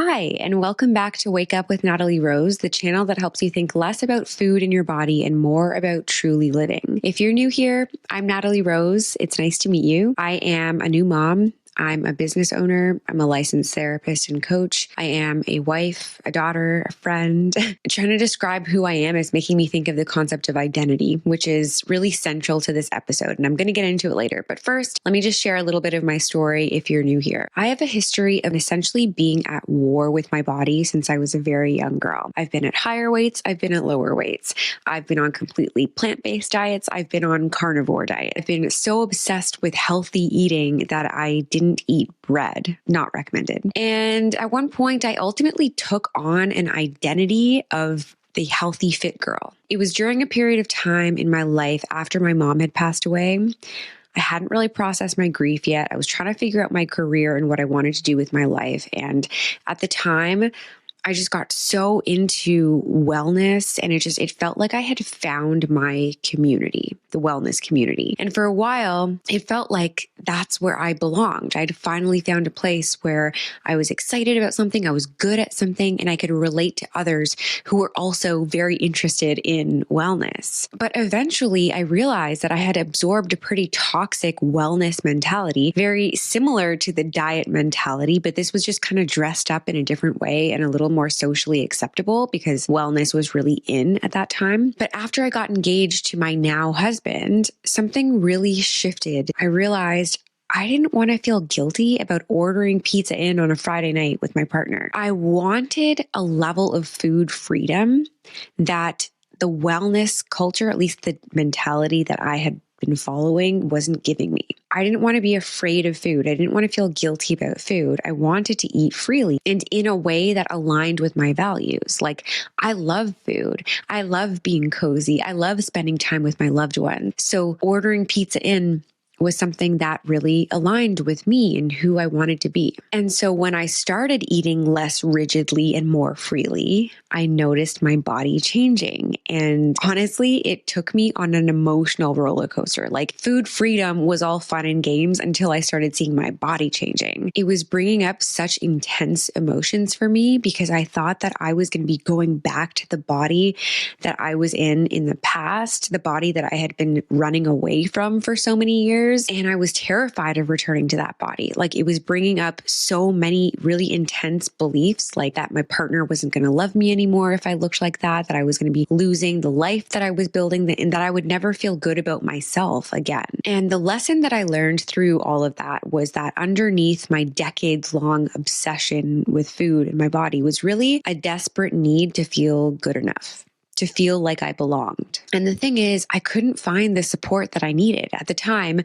Hi, and welcome back to Wake Up with Natalie Rose, the channel that helps you think less about food in your body and more about truly living. If you're new here, I'm Natalie Rose. It's nice to meet you. I am a new mom. I'm a business owner. I'm a licensed therapist and coach. I am a wife, a daughter, a friend. Trying to describe who I am is making me think of the concept of identity, which is really central to this episode. And I'm going to get into it later. But first, let me just share a little bit of my story if you're new here. I have a history of essentially being at war with my body since I was a very young girl. I've been at higher weights. I've been at lower weights. I've been on completely plant-based diets. I've been on carnivore diet. I've been so obsessed with healthy eating that I didn't eat bread, not recommended. And at one point, I ultimately took on an identity of the healthy, fit girl. It was during a period of time in my life after my mom had passed away. I hadn't really processed my grief yet. I was trying to figure out my career and what I wanted to do with my life. And at the time, I just got so into wellness and it felt like I had found my community, the wellness community. And for a while, it felt like that's where I belonged. I'd finally found a place where I was excited about something, I was good at something, and I could relate to others who were also very interested in wellness. But eventually I realized that I had absorbed a pretty toxic wellness mentality, very similar to the diet mentality, but this was just kind of dressed up in a different way and a little more socially acceptable because wellness was really in at that time. But after I got engaged to my now husband, something really shifted. I realized I didn't want to feel guilty about ordering pizza in on a Friday night with my partner. I wanted a level of food freedom that the wellness culture, at least the mentality that I had been following, wasn't giving me. I didn't want to be afraid of food. I didn't want to feel guilty about food. I wanted to eat freely and in a way that aligned with my values. Like, I love food. I love being cozy. I love spending time with my loved ones. So ordering pizza in was something that really aligned with me and who I wanted to be. And so when I started eating less rigidly and more freely, I noticed my body changing. And honestly, it took me on an emotional roller coaster. Like, food freedom was all fun and games until I started seeing my body changing. It was bringing up such intense emotions for me because I thought that I was going to be going back to the body that I was in the past, the body that I had been running away from for so many years. And I was terrified of returning to that body. Like, it was bringing up so many really intense beliefs, like that my partner wasn't going to love me anymore if I looked like that I was going to be losing the life that I was building, and that I would never feel good about myself again. And the lesson that I learned through all of that was that underneath my decades-long obsession with food and my body was really a desperate need to feel good enough, to feel like I belonged. And the thing is, I couldn't find the support that I needed. At the time,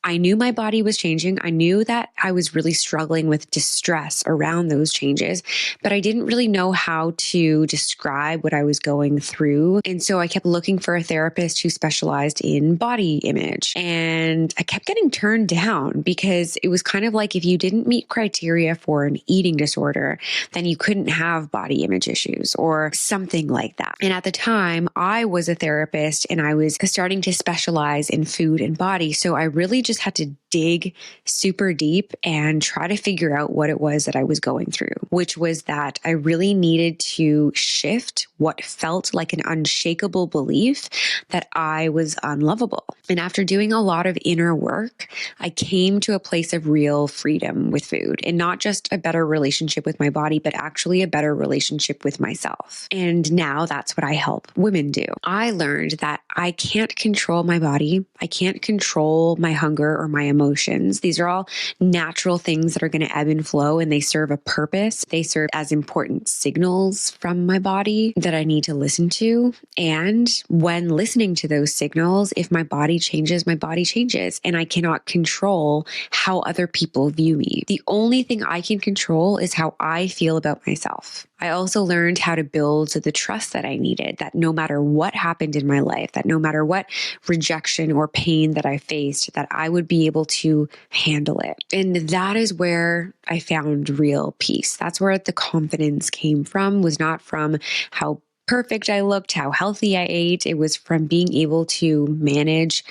I knew my body was changing. I knew that I was really struggling with distress around those changes, but I didn't really know how to describe what I was going through. And so I kept looking for a therapist who specialized in body image. And I kept getting turned down because it was kind of like if you didn't meet criteria for an eating disorder, then you couldn't have body image issues or something like that. And at the time, I was a therapist and I was starting to specialize in food and body. So I really just had to dig super deep and try to figure out what it was that I was going through, which was that I really needed to shift what felt like an unshakable belief that I was unlovable. And after doing a lot of inner work, I came to a place of real freedom with food, and not just a better relationship with my body, but actually a better relationship with myself. And now that's what I help women do. I learned that I can't control my body. I can't control my hunger or my emotions. These are all natural things that are going to ebb and flow, and they serve a purpose. They serve as important signals from my body that I need to listen to. And when listening to those signals, if my body changes, my body changes, and I cannot control how other people view me. The only thing I can control is how I feel about myself. I also learned how to build the trust that I needed, that no matter what happened in my life, that no matter what rejection or pain that I faced, that I would be able to handle it. And that is where I found real peace. That's where the confidence came from, was not from how perfect I looked, how healthy I ate. It was from being able to manage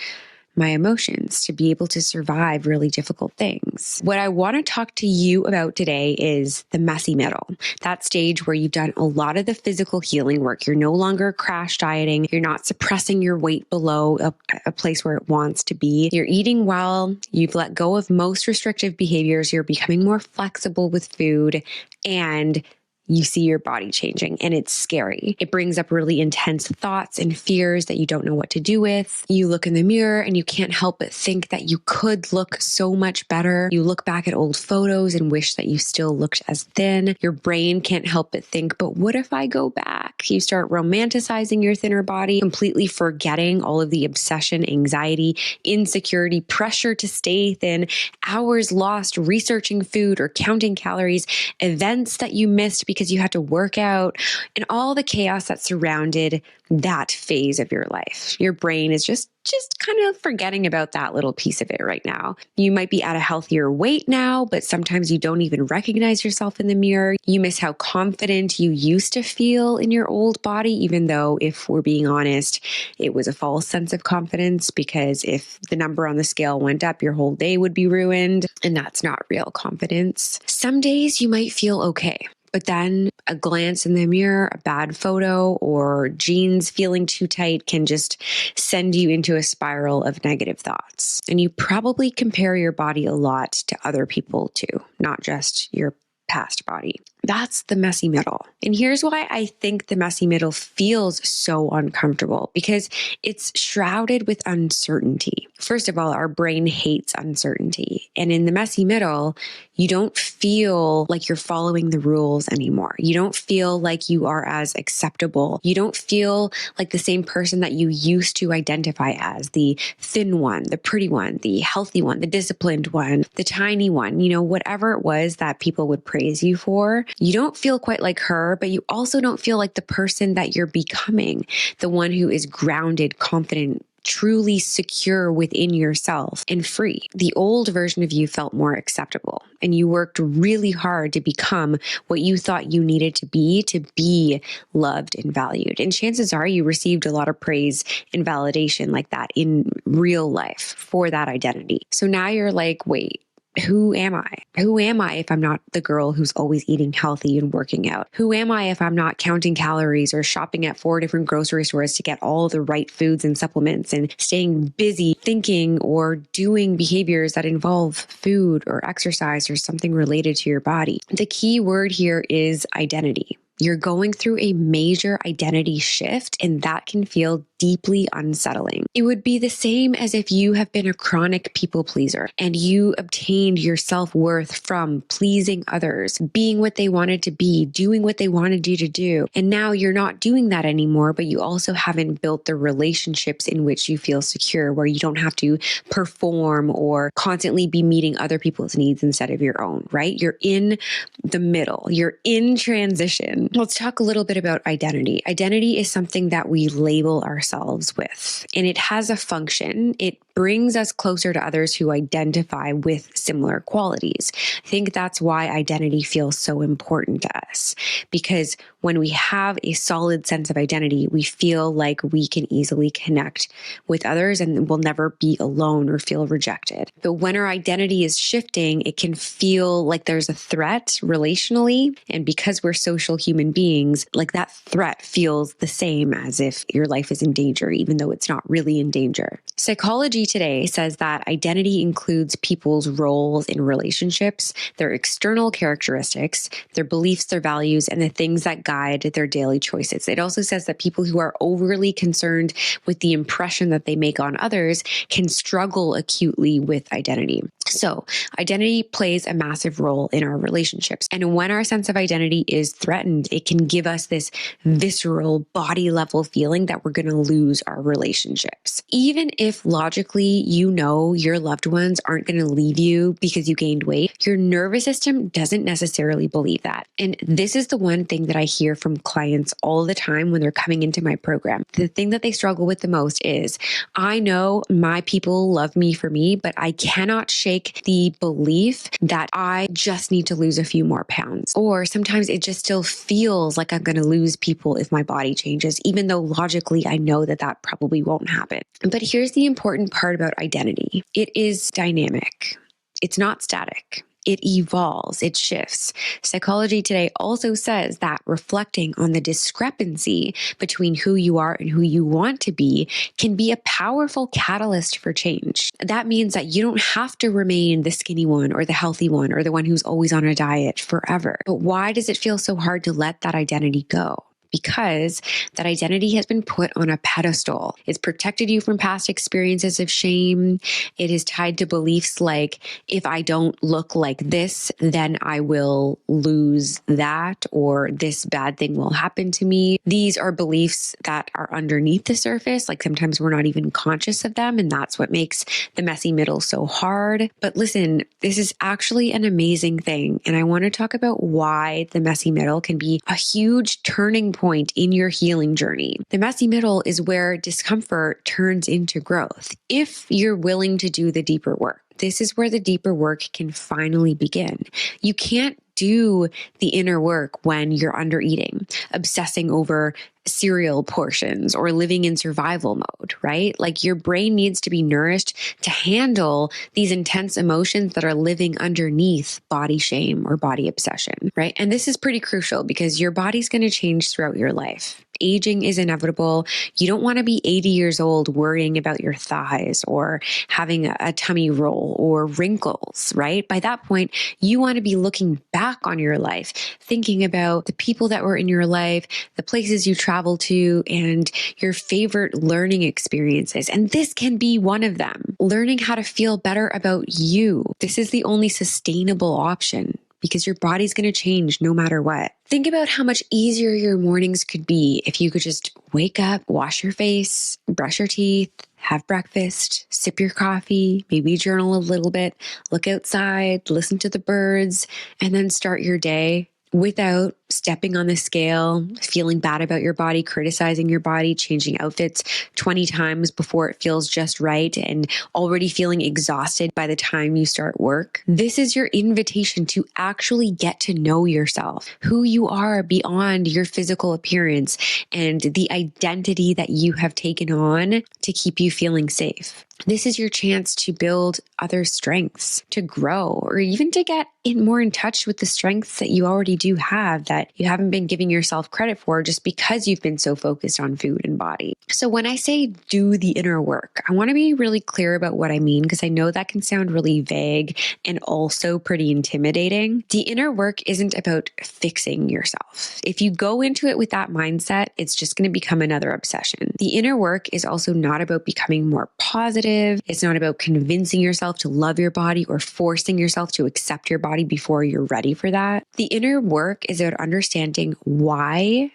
my emotions, to be able to survive really difficult things. What I want to talk to you about today is the messy middle, that stage where you've done a lot of the physical healing work. You're no longer crash dieting. You're not suppressing your weight below a place where it wants to be. You're eating well. You've let go of most restrictive behaviors. You're becoming more flexible with food, and you see your body changing, and it's scary. It brings up really intense thoughts and fears that you don't know what to do with. You look in the mirror and you can't help but think that you could look so much better. You look back at old photos and wish that you still looked as thin. Your brain can't help but think, but what if I go back? You start romanticizing your thinner body, completely forgetting all of the obsession, anxiety, insecurity, pressure to stay thin, hours lost researching food or counting calories, events that you missed because you had to work out, and all the chaos that surrounded that phase of your life. Your brain is just kind of forgetting about that little piece of it right now. You might be at a healthier weight now, but sometimes you don't even recognize yourself in the mirror. You miss how confident you used to feel in your old body, even though, if we're being honest, it was a false sense of confidence, because if the number on the scale went up, your whole day would be ruined, and that's not real confidence. Some days you might feel okay, but then a glance in the mirror, a bad photo, or jeans feeling too tight can just send you into a spiral of negative thoughts. And you probably compare your body a lot to other people too, not just your past body. That's the messy middle. And here's why I think the messy middle feels so uncomfortable, because it's shrouded with uncertainty. First of all, our brain hates uncertainty. And in the messy middle, you don't feel like you're following the rules anymore. You don't feel like you are as acceptable. You don't feel like the same person that you used to identify as, the thin one, the pretty one, the healthy one, the disciplined one, the tiny one, whatever it was that people would praise you for. You don't feel quite like her, but you also don't feel like the person that you're becoming, the one who is grounded, confident, truly secure within yourself and free. The old version of you felt more acceptable, and you worked really hard to become what you thought you needed to be loved and valued. And chances are you received a lot of praise and validation like that in real life for that identity. So now you're like, wait, who am I? Who am I if I'm not the girl who's always eating healthy and working out? Who am I if I'm not counting calories or shopping at 4 different grocery stores to get all the right foods and supplements and staying busy thinking or doing behaviors that involve food or exercise or something related to your body? The key word here is identity. You're going through a major identity shift, and that can feel deeply unsettling. It would be the same as if you have been a chronic people pleaser and you obtained your self-worth from pleasing others, being what they wanted to be, doing what they wanted you to do. And now you're not doing that anymore, but you also haven't built the relationships in which you feel secure, where you don't have to perform or constantly be meeting other people's needs instead of your own, right? You're in the middle. You're in transition. Let's talk a little bit about identity. Identity is something that we label ourselves with, and it has a function. It brings us closer to others who identify with similar qualities. I think that's why identity feels so important to us, because when we have a solid sense of identity, we feel like we can easily connect with others and will never be alone or feel rejected. But when our identity is shifting, it can feel like there's a threat relationally. And because we're social human beings, like that threat feels the same as if your life is in danger, even though it's not really in danger. Psychology today says that identity includes people's roles in relationships, their external characteristics, their beliefs, their values, and the things that guide their daily choices. It also says that people who are overly concerned with the impression that they make on others can struggle acutely with identity. So identity plays a massive role in our relationships. And when our sense of identity is threatened, it can give us this visceral body level feeling that we're going to lose our relationships. Even if logically you know your loved ones aren't going to leave you because you gained weight, your nervous system doesn't necessarily believe that. And this is the one thing that I hear from clients all the time when they're coming into my program. The thing that they struggle with the most is, I know my people love me for me, but I cannot shake like the belief that I just need to lose a few more pounds. Or sometimes it just still feels like I'm going to lose people if my body changes, even though logically I know that that probably won't happen. But here's the important part about identity. It is dynamic. It's not static. It evolves, it shifts. Psychology Today also says that reflecting on the discrepancy between who you are and who you want to be can be a powerful catalyst for change. That means that you don't have to remain the skinny one or the healthy one or the one who's always on a diet forever. But why does it feel so hard to let that identity go? Because that identity has been put on a pedestal. It's protected you from past experiences of shame. It is tied to beliefs like, if I don't look like this, then I will lose that, or this bad thing will happen to me. These are beliefs that are underneath the surface. Like sometimes we're not even conscious of them. And that's what makes the messy middle so hard. But listen, this is actually an amazing thing. And I want to talk about why the messy middle can be a huge turning point in your healing journey. The messy middle is where discomfort turns into growth. If you're willing to do the deeper work, this is where the deeper work can finally begin. You can't do the inner work when you're under eating, obsessing over cereal portions, or living in survival mode, right? Like your brain needs to be nourished to handle these intense emotions that are living underneath body shame or body obsession, right? And this is pretty crucial because your body's going to change throughout your life. Aging is inevitable. You don't want to be 80 years old worrying about your thighs or having a tummy roll or wrinkles, right? By that point, you want to be looking back on your life, thinking about the people that were in your life, the places you travel to, and your favorite learning experiences. And this can be one of them. Learning how to feel better about you. This is the only sustainable option, because your body's going to change no matter what. Think about how much easier your mornings could be if you could just wake up, wash your face, brush your teeth, have breakfast, sip your coffee, maybe journal a little bit, look outside, listen to the birds, and then start your day without stepping on the scale, feeling bad about your body, criticizing your body, changing outfits 20 times before it feels just right, and already feeling exhausted by the time you start work. This is your invitation to actually get to know yourself, who you are beyond your physical appearance, and the identity that you have taken on to keep you feeling safe. This is your chance to build other strengths, to grow, or even to get more in touch with the strengths that you already do have that you haven't been giving yourself credit for just because you've been so focused on food and body. So when I say do the inner work, I want to be really clear about what I mean, because I know that can sound really vague and also pretty intimidating. The inner work isn't about fixing yourself. If you go into it with that mindset, it's just going to become another obsession. The inner work is also not about becoming more positive. It's not about convincing yourself to love your body or forcing yourself to accept your body before you're ready for that. The inner work is about understanding why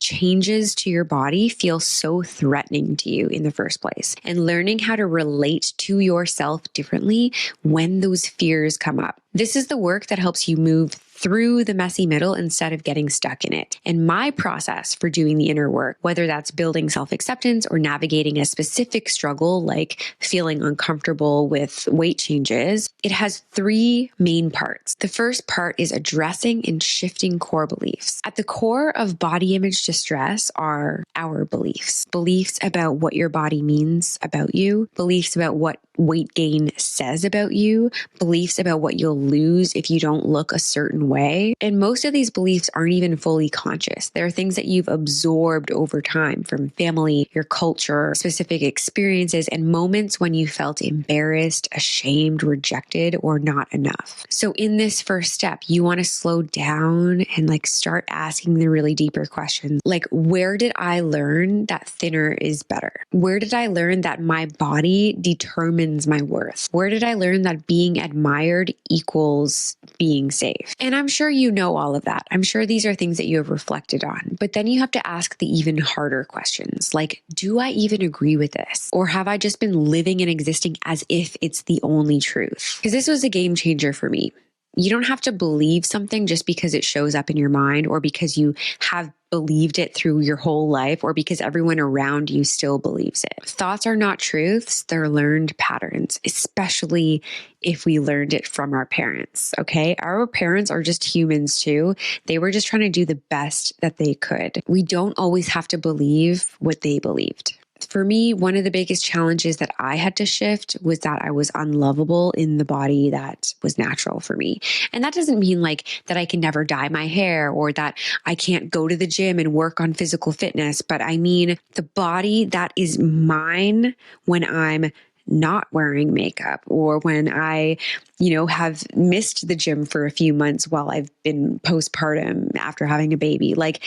changes to your body feel so threatening to you in the first place, and learning how to relate to yourself differently when those fears come up. This is the work that helps you move through the messy middle instead of getting stuck in it. And my process for doing the inner work, whether that's building self-acceptance or navigating a specific struggle like feeling uncomfortable with weight changes, it has three main parts. The first part is addressing and shifting core beliefs. At the core of body image distress are our beliefs. Beliefs about what your body means about you, beliefs about what weight gain says about you, beliefs about what you'll lose if you don't look a certain way. And most of these beliefs aren't even fully conscious. They're things that you've absorbed over time from family, your culture, specific experiences, and moments when you felt embarrassed, ashamed, rejected, or not enough. So in this first step, you want to slow down and start asking the really deeper questions. Where did I learn that thinner is better? Where did I learn that my body determines my worth? Where did I learn that being admired equals being safe? And I'm sure you know all of that. I'm sure these are things that you have reflected on. But then you have to ask the even harder questions, like, do I even agree with this? Or have I just been living and existing as if it's the only truth? Because this was a game changer for me. You don't have to believe something just because it shows up in your mind or because you have believed it through your whole life or because everyone around you still believes it. Thoughts are not truths, they're learned patterns, especially if we learned it from our parents, okay? Our parents are just humans too. They were just trying to do the best that they could. We don't always have to believe what they believed. For me, one of the biggest challenges that I had to shift was that I was unlovable in the body that was natural for me. And that doesn't mean like that I can never dye my hair or that I can't go to the gym and work on physical fitness, but I mean the body that is mine when I'm not wearing makeup or when I, have missed the gym for a few months while I've been postpartum after having a baby. Like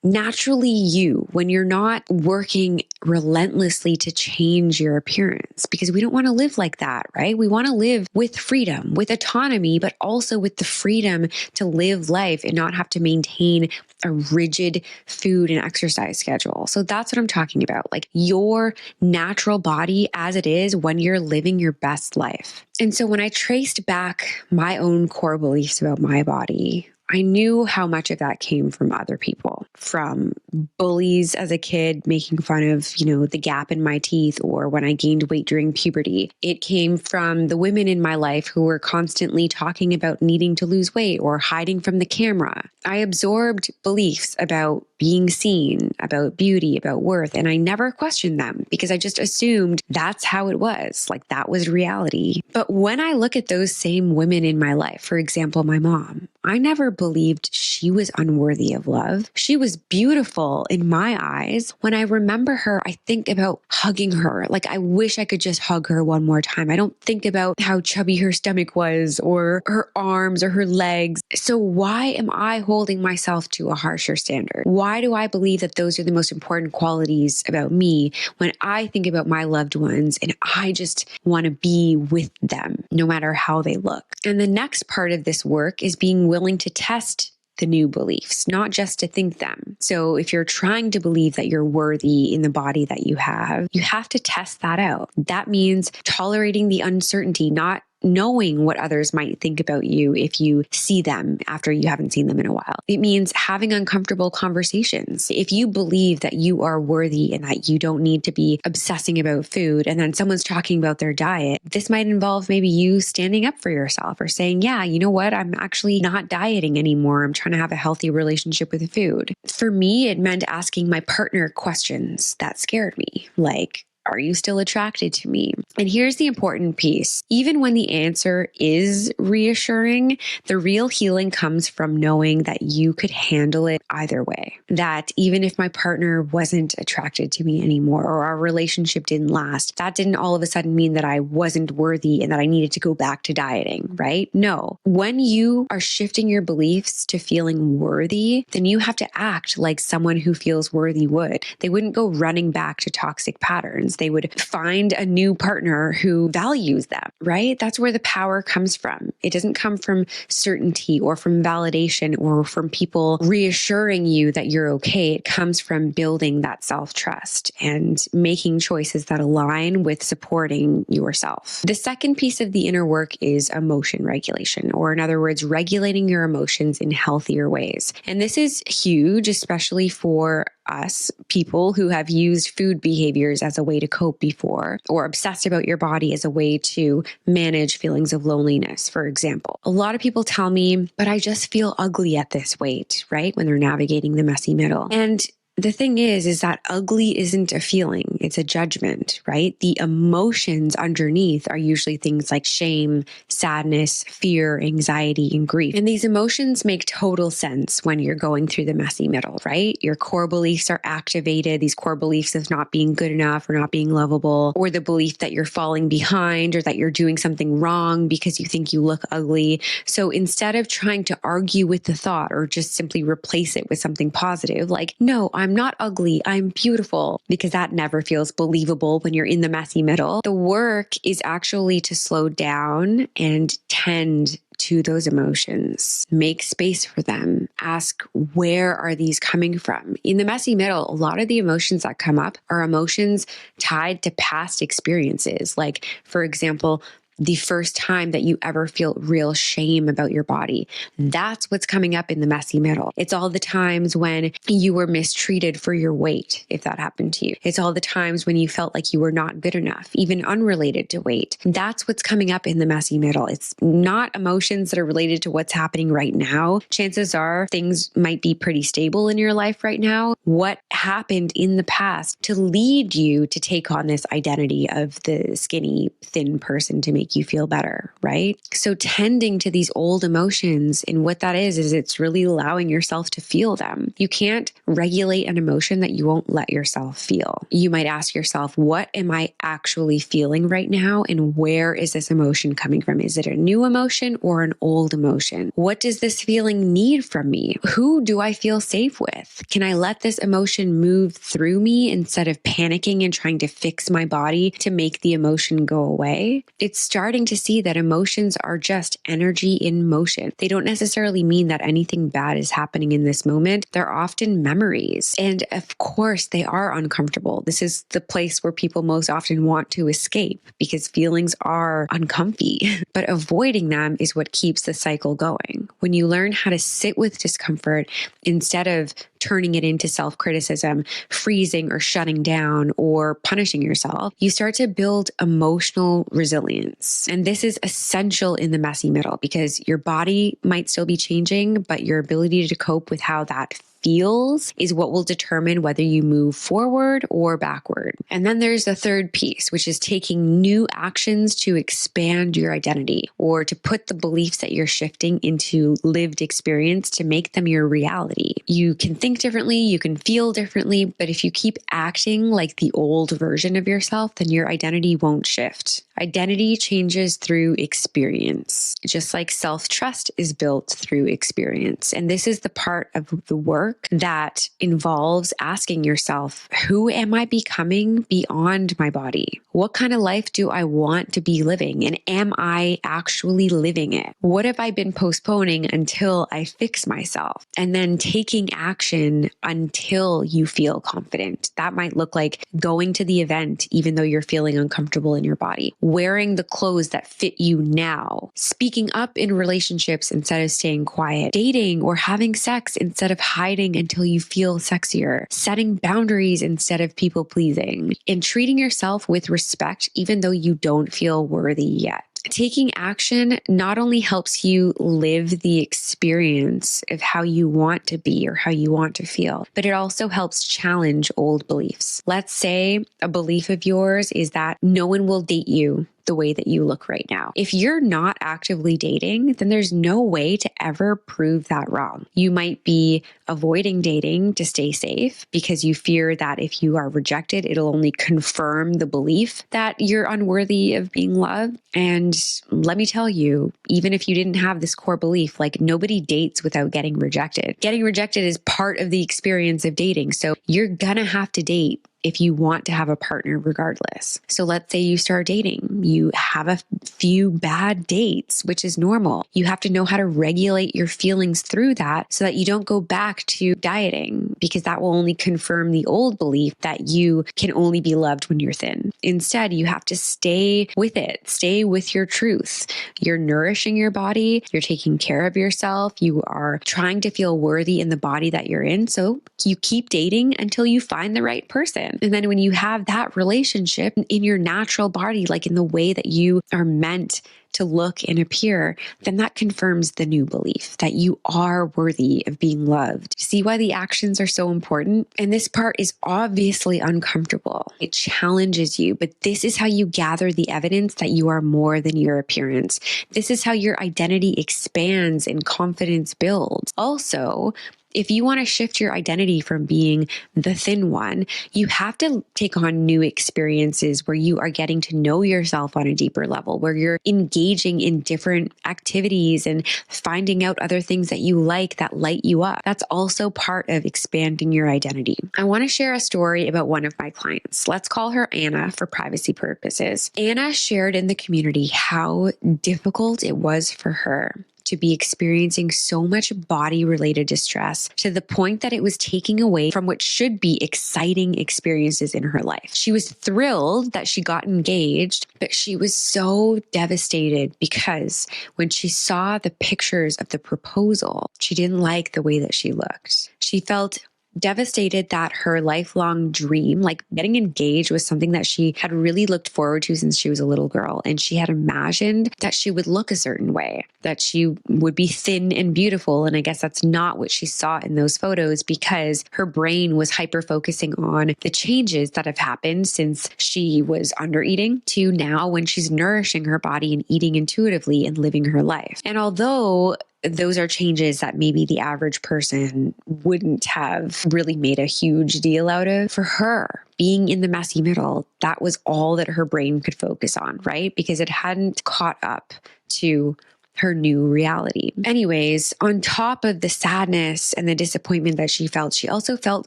naturally you, when you're not working relentlessly to change your appearance, because we don't want to live like that, right? We want to live with freedom, with autonomy, but also with the freedom to live life and not have to maintain a rigid food and exercise schedule. So that's what I'm talking about. Like your natural body as it is when you're living your best life. And so when I traced back my own core beliefs about my body, I knew how much of that came from other people, from bullies as a kid, making fun of, the gap in my teeth, or when I gained weight during puberty. It came from the women in my life who were constantly talking about needing to lose weight or hiding from the camera. I absorbed beliefs about being seen, about beauty, about worth, and I never questioned them because I just assumed that's how it was. Like that was reality. But when I look at those same women in my life, for example, my mom, I never believed she was unworthy of love. She was beautiful in my eyes. When I remember her, I think about hugging her. Like I wish I could just hug her one more time. I don't think about how chubby her stomach was or her arms or her legs. So why am I holding myself to a harsher standard? Why do I believe that those are the most important qualities about me when I think about my loved ones and I just want to be with them no matter how they look? And the next part of this work is being willing to test the new beliefs, not just to think them. So if you're trying to believe that you're worthy in the body that you have to test that out. That means tolerating the uncertainty, not knowing what others might think about you if you see them after you haven't seen them in a while. It means having uncomfortable conversations. If you believe that you are worthy and that you don't need to be obsessing about food, and then someone's talking about their diet, this might involve maybe you standing up for yourself or saying, yeah, you know what? I'm actually not dieting anymore. I'm trying to have a healthy relationship with food. For me, it meant asking my partner questions that scared me, like, are you still attracted to me? And here's the important piece. Even when the answer is reassuring, the real healing comes from knowing that you could handle it either way. That even if my partner wasn't attracted to me anymore or our relationship didn't last, that didn't all of a sudden mean that I wasn't worthy and that I needed to go back to dieting, right? No. When you are shifting your beliefs to feeling worthy, then you have to act like someone who feels worthy would. They wouldn't go running back to toxic patterns. They would find a new partner who values them, right? That's where the power comes from. It doesn't come from certainty or from validation or from people reassuring you that you're okay. It comes from building that self-trust and making choices that align with supporting yourself. The second piece of the inner work is emotion regulation, or in other words, regulating your emotions in healthier ways. And this is huge, especially for us people who have used food behaviors as a way to cope before, or obsessed about your body as a way to manage feelings of loneliness, for example. A lot of people tell me, but I just feel ugly at this weight, right? When they're navigating the messy middle. And the thing is that ugly isn't a feeling, it's a judgment, right? The emotions underneath are usually things like shame, sadness, fear, anxiety, and grief. And these emotions make total sense when you're going through the messy middle, right? Your core beliefs are activated, these core beliefs of not being good enough or not being lovable, or the belief that you're falling behind or that you're doing something wrong because you think you look ugly. So instead of trying to argue with the thought or just simply replace it with something positive, like, no, I'm not ugly, I'm beautiful, because that never feels believable when you're in the messy middle. The work is actually to slow down and tend to those emotions, make space for them, ask, where are these coming from? In the messy middle, a lot of the emotions that come up are emotions tied to past experiences. Like, for example, the first time that you ever feel real shame about your body. That's what's coming up in the messy middle. It's all the times when you were mistreated for your weight, if that happened to you. It's all the times when you felt like you were not good enough, even unrelated to weight. That's what's coming up in the messy middle. It's not emotions that are related to what's happening right now. Chances are things might be pretty stable in your life right now. What happened in the past to lead you to take on this identity of the skinny, thin person to make you feel better, right? So tending to these old emotions, and what that is it's really allowing yourself to feel them. You can't regulate an emotion that you won't let yourself feel. You might ask yourself, what am I actually feeling right now? And where is this emotion coming from? Is it a new emotion or an old emotion? What does this feeling need from me? Who do I feel safe with? Can I let this emotion move through me instead of panicking and trying to fix my body to make the emotion go away? It's starting to see that emotions are just energy in motion. They don't necessarily mean that anything bad is happening in this moment. They're often memories. And of course, they are uncomfortable. This is the place where people most often want to escape because feelings are uncomfy. But avoiding them is what keeps the cycle going. When you learn how to sit with discomfort instead of turning it into self-criticism, freezing or shutting down or punishing yourself, you start to build emotional resilience. And this is essential in the messy middle because your body might still be changing, but your ability to cope with how that feels is what will determine whether you move forward or backward. And then there's the third piece, which is taking new actions to expand your identity or to put the beliefs that you're shifting into lived experience to make them your reality. You can think differently, you can feel differently, but if you keep acting like the old version of yourself, then your identity won't shift. Identity changes through experience, just like self-trust is built through experience. And this is the part of the work that involves asking yourself, who am I becoming beyond my body? What kind of life do I want to be living? And am I actually living it? What have I been postponing until I fix myself? And then taking action until you feel confident. That might look like going to the event, even though you're feeling uncomfortable in your body. Wearing the clothes that fit you now, speaking up in relationships instead of staying quiet, dating or having sex instead of hiding until you feel sexier, setting boundaries instead of people pleasing, and treating yourself with respect even though you don't feel worthy yet. Taking action not only helps you live the experience of how you want to be or how you want to feel, but it also helps challenge old beliefs. Let's say a belief of yours is that no one will date you the way that you look right now. If you're not actively dating, then there's no way to ever prove that wrong. You might be avoiding dating to stay safe because you fear that if you are rejected, it'll only confirm the belief that you're unworthy of being loved. And let me tell you, even if you didn't have this core belief, like nobody dates without getting rejected. Getting rejected is part of the experience of dating. So you're gonna have to date if you want to have a partner regardless. So let's say you start dating, you have a few bad dates, which is normal. You have to know how to regulate your feelings through that so that you don't go back to dieting, because that will only confirm the old belief that you can only be loved when you're thin. Instead, you have to stay with it, stay with your truth. You're nourishing your body, you're taking care of yourself, you are trying to feel worthy in the body that you're in. So you keep dating until you find the right person. And then when you have that relationship in your natural body, like in the way that you are meant to look and appear, then that confirms the new belief that you are worthy of being loved. See why the actions are so important? And this part is obviously uncomfortable. It challenges you, but this is how you gather the evidence that you are more than your appearance. This is how your identity expands and confidence builds. Also, if you want to shift your identity from being the thin one, you have to take on new experiences where you are getting to know yourself on a deeper level, where you're engaging in different activities and finding out other things that you like that light you up. That's also part of expanding your identity. I want to share a story about one of my clients. Let's call her Anna for privacy purposes. Anna shared in the community how difficult it was for her to be experiencing so much body-related distress to the point that it was taking away from what should be exciting experiences in her life. She was thrilled that she got engaged, but she was so devastated because when she saw the pictures of the proposal, she didn't like the way that she looked. She felt devastated that her lifelong dream, like getting engaged, was something that she had really looked forward to since she was a little girl. And she had imagined that she would look a certain way, that she would be thin and beautiful. And I guess that's not what she saw in those photos, because her brain was hyper focusing on the changes that have happened since she was under eating to now when she's nourishing her body and eating intuitively and living her life. And although those are changes that maybe the average person wouldn't have really made a huge deal out of, for her, being in the messy middle, that was all that her brain could focus on, right? Because it hadn't caught up to her new reality. Anyways, on top of the sadness and the disappointment that she felt, she also felt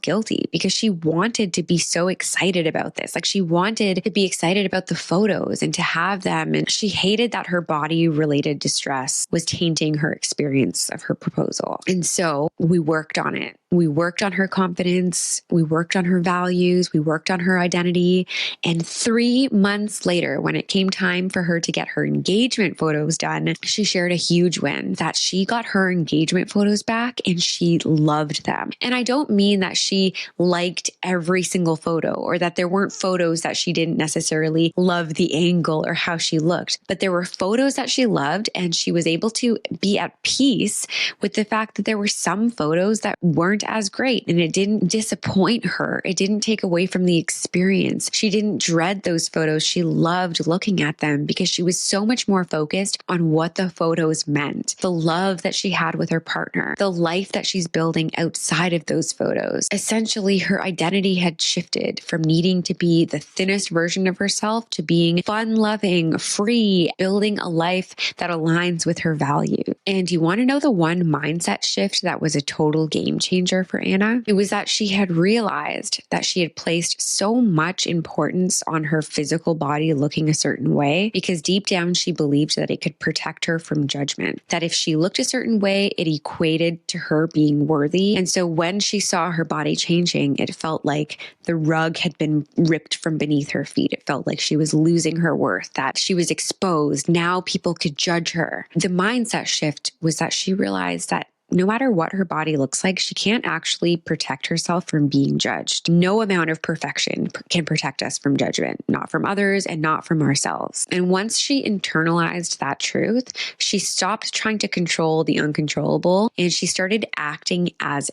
guilty because she wanted to be so excited about this. Like, she wanted to be excited about the photos and to have them. And she hated that her body related distress was tainting her experience of her proposal. And so we worked on it. We worked on her confidence. We worked on her values. We worked on her identity. And 3 months later, when it came time for her to get her engagement photos done, she shared a huge win that she got her engagement photos back and she loved them. And I don't mean that she liked every single photo or that there weren't photos that she didn't necessarily love the angle or how she looked, but there were photos that she loved, and she was able to be at peace with the fact that there were some photos that weren't as great, and it didn't disappoint her. It didn't take away from the experience. She didn't dread those photos. She loved looking at them because she was so much more focused on what the photos meant, the love that she had with her partner, the life that she's building outside of those photos. Essentially, her identity had shifted from needing to be the thinnest version of herself to being fun-loving, free, building a life that aligns with her value. And you want to know the one mindset shift that was a total game changer for Anna? It was that she had realized that she had placed so much importance on her physical body looking a certain way because deep down she believed that it could protect her from judgment, that if she looked a certain way, it equated to her being worthy. And so when she saw her body changing, it felt like the rug had been ripped from beneath her feet. It felt like she was losing her worth, that she was exposed. Now people could judge her. The mindset shift was that she realized that no matter what her body looks like, she can't actually protect herself from being judged. No amount of perfection can protect us from judgment, not from others and not from ourselves. And once she internalized that truth, she stopped trying to control the uncontrollable and she started acting as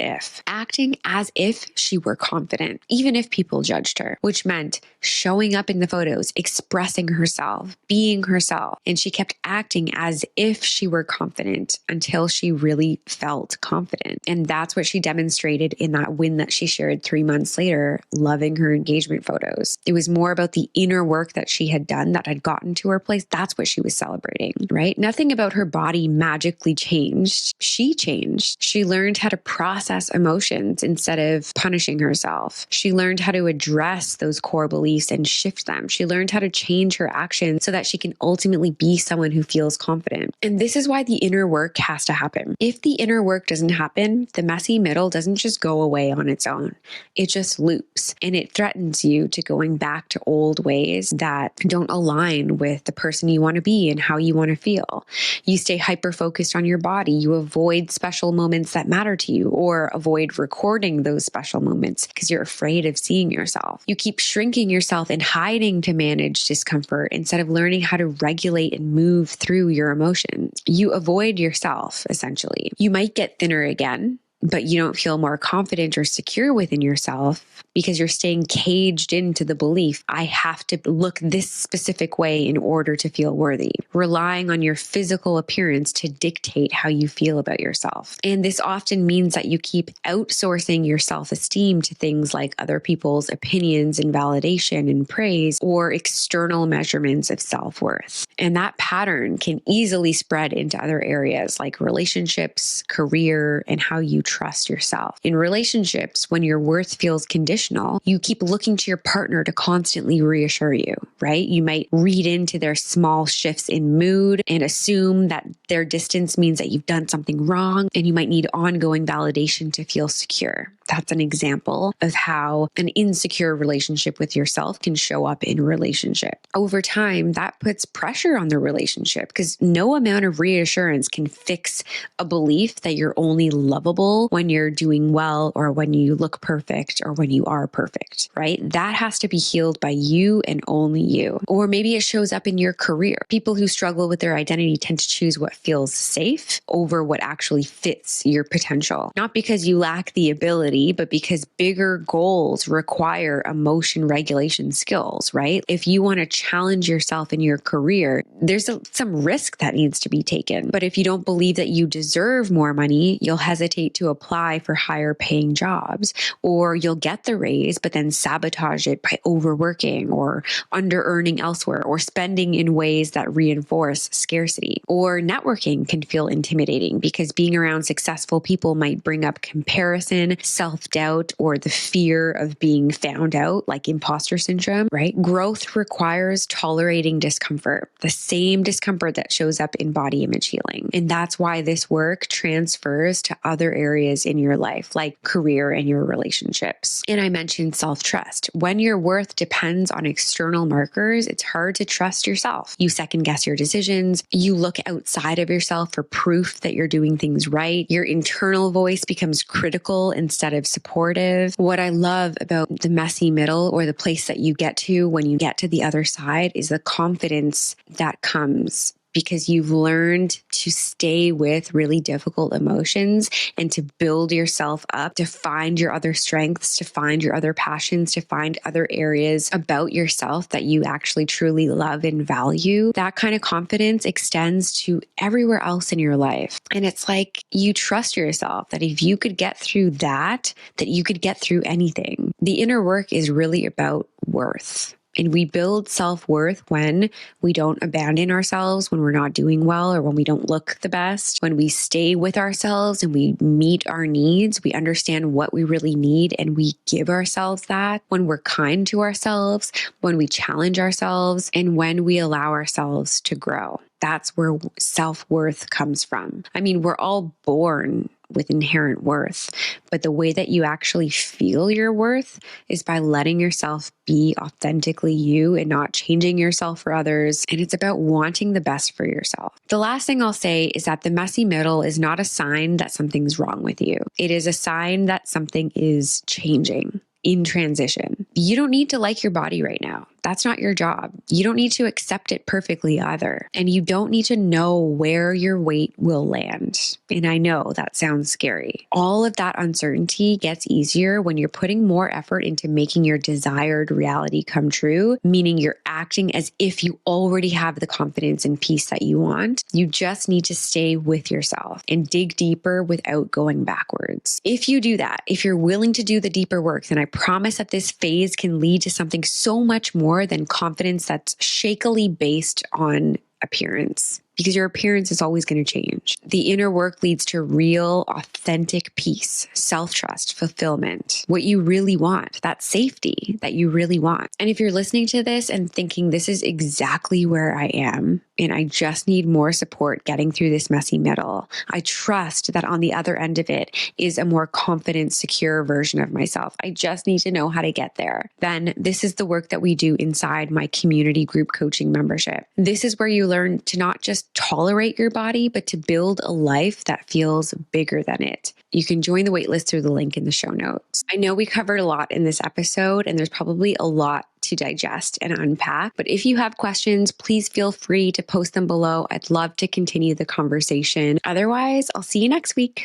if she were confident, even if people judged her, which meant showing up in the photos, expressing herself, being herself. And she kept acting as if she were confident until she really felt confident. And that's what she demonstrated in that win that she shared 3 months later, loving her engagement photos. It was more about the inner work that she had done that had gotten to her place. That's what she was celebrating, right? Nothing about her body magically changed. She changed. She learned how to process emotions instead of punishing herself. She learned how to address those core beliefs and shift them. She learned how to change her actions so that she can ultimately be someone who feels confident. And this is why the inner work has to happen. If the inner work doesn't happen, the messy middle doesn't just go away on its own. It just loops and it threatens you to going back to old ways that don't align with the person you want to be and how you want to feel. You stay hyper focused on your body. You avoid special moments that matter to you or avoid recording those special moments because you're afraid of seeing yourself. You keep shrinking yourself and hiding to manage discomfort instead of learning how to regulate and move through your emotions. You avoid yourself, essentially. You might get thinner again, but you don't feel more confident or secure within yourself because you're staying caged into the belief, I have to look this specific way in order to feel worthy, relying on your physical appearance to dictate how you feel about yourself. And this often means that you keep outsourcing your self-esteem to things like other people's opinions and validation and praise or external measurements of self-worth. And that pattern can easily spread into other areas like relationships, career, and how you trust yourself. In relationships, when your worth feels conditional, you keep looking to your partner to constantly reassure you, right? You might read into their small shifts in mood and assume that their distance means that you've done something wrong, and you might need ongoing validation to feel secure. That's an example of how an insecure relationship with yourself can show up in a relationship. Over time, that puts pressure on the relationship because no amount of reassurance can fix a belief that you're only lovable when you're doing well or when you look perfect or when you are perfect, right? That has to be healed by you and only you. Or maybe it shows up in your career. People who struggle with their identity tend to choose what feels safe over what actually fits your potential. Not because you lack the ability, but because bigger goals require emotion regulation skills, right? If you want to challenge yourself in your career, there's some risk that needs to be taken. But if you don't believe that you deserve more money, you'll hesitate to apply for higher paying jobs, or you'll get the raise, but then sabotage it by overworking or under earning elsewhere or spending in ways that reinforce scarcity. Or networking can feel intimidating because being around successful people might bring up comparison, self-doubt, or the fear of being found out, like imposter syndrome, right? Growth requires tolerating discomfort, the same discomfort that shows up in body image healing. And that's why this work transfers to other areas in your life, like career and your relationships. And I mentioned self-trust. When your worth depends on external markers, it's hard to trust yourself. You second guess your decisions. You look outside of yourself for proof that you're doing things right. Your internal voice becomes critical instead of supportive. What I love about the messy middle, or the place that you get to when you get to the other side, is the confidence that comes because you've learned to stay with really difficult emotions and to build yourself up, to find your other strengths, to find your other passions, to find other areas about yourself that you actually truly love and value. That kind of confidence extends to everywhere else in your life. And it's like you trust yourself that if you could get through that you could get through anything. The inner work is really about worth. And we build self-worth when we don't abandon ourselves, when we're not doing well, or when we don't look the best. When we stay with ourselves and we meet our needs, we understand what we really need and we give ourselves that. When we're kind to ourselves, when we challenge ourselves, and when we allow ourselves to grow. That's where self-worth comes from. I mean, we're all born with inherent worth, but the way that you actually feel your worth is by letting yourself be authentically you and not changing yourself for others. And it's about wanting the best for yourself. The last thing I'll say is that the messy middle is not a sign that something's wrong with you. It is a sign that something is changing, in transition. You don't need to like your body right now. That's not your job. You don't need to accept it perfectly either. And you don't need to know where your weight will land. And I know that sounds scary. All of that uncertainty gets easier when you're putting more effort into making your desired reality come true, meaning you're acting as if you already have the confidence and peace that you want. You just need to stay with yourself and dig deeper without going backwards. If you do that, if you're willing to do the deeper work, then I promise that this phase can lead to something so much more than confidence that's shakily based on appearance, because your appearance is always going to change. The inner work leads to real, authentic peace, self-trust, fulfillment, what you really want, that safety that you really want. And if you're listening to this and thinking, this is exactly where I am, and I just need more support getting through this messy middle, I trust that on the other end of it is a more confident, secure version of myself. I just need to know how to get there. Then this is the work that we do inside my community group coaching membership. This is where you learn to not just tolerate your body, but to build a life that feels bigger than it. You can join the waitlist through the link in the show notes. I know we covered a lot in this episode, and there's probably a lot to digest and unpack. But if you have questions, please feel free to post them below. I'd love to continue the conversation. Otherwise, I'll see you next week.